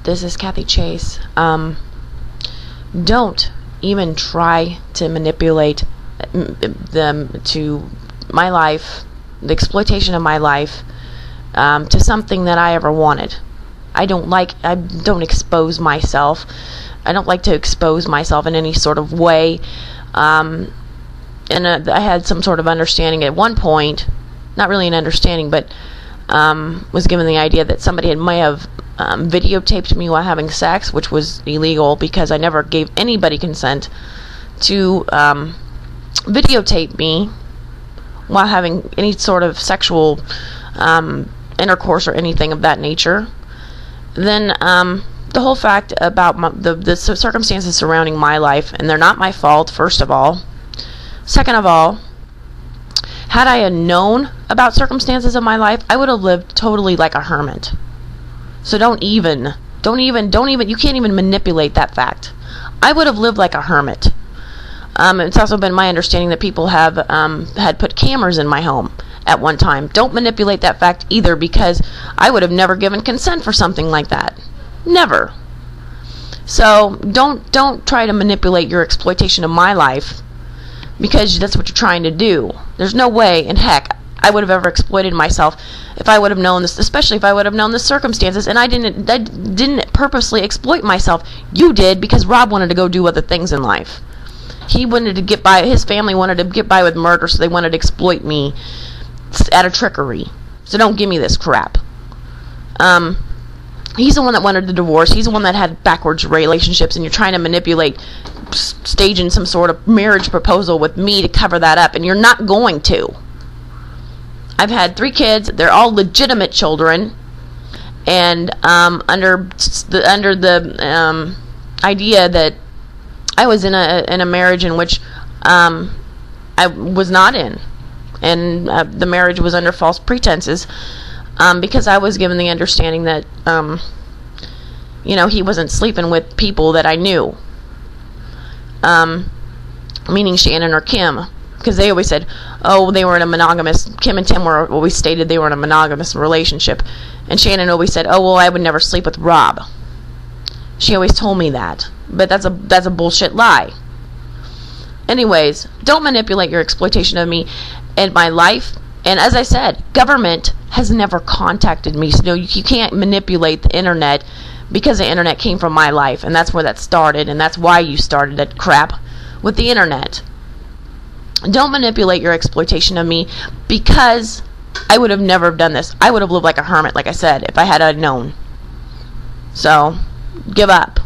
This is Kathy Chase. Don't even try to manipulate them to my life, the exploitation of my life, to something that I ever wanted. I don't expose myself. I don't like to expose myself in any sort of way. And I had some sort of understanding at one point, not really an understanding, but was given the idea that somebody may have videotaped me while having sex, which was illegal because I never gave anybody consent to videotape me while having any sort of sexual intercourse or anything of that nature. Then the whole fact about the circumstances surrounding my life, and they're not my fault, first of all. Second of all, had I known about circumstances of my life, I would have lived totally like a hermit. So don't even, you can't even manipulate that fact. I would have lived like a hermit. It's also been my understanding that people have had put cameras in my home at one time. Don't manipulate that fact either, because I would have never given consent for something like that. Never. So don't try to manipulate your exploitation of my life, because that's what you're trying to do. There's no way in heck I would have ever exploited myself if I would have known this, especially if I would have known the circumstances. And I didn't purposely exploit myself. You did, because Rob wanted to go do other things in life. He wanted to get by, his family wanted to get by with murder, so they wanted to exploit me out of trickery. So don't give me this crap. He's the one that wanted the divorce. He's the one that had backwards relationships, and you're trying to manipulate, staging some sort of marriage proposal with me to cover that up, and you're not going to. I've had 3 kids. They're all legitimate children, and under the idea that I was in a marriage in which I was not in, and the marriage was under false pretenses, because I was given the understanding that he wasn't sleeping with people that I knew, meaning Shannon or Kim, because they always said, oh, they were in a monogamous, Kim and Tim were always stated they were in a monogamous relationship, and Shannon always said, oh, well, I would never sleep with Rob. She always told me that, but that's a bullshit lie. Anyways, don't manipulate your exploitation of me and my life. And as I said, government has never contacted me, so you can't manipulate the internet, because the internet came from my life, and that's where that started, and that's why you started that crap with the internet. Don't manipulate your exploitation of me, because I would have never done this. I would have lived like a hermit, like I said, if I had known. So, give up.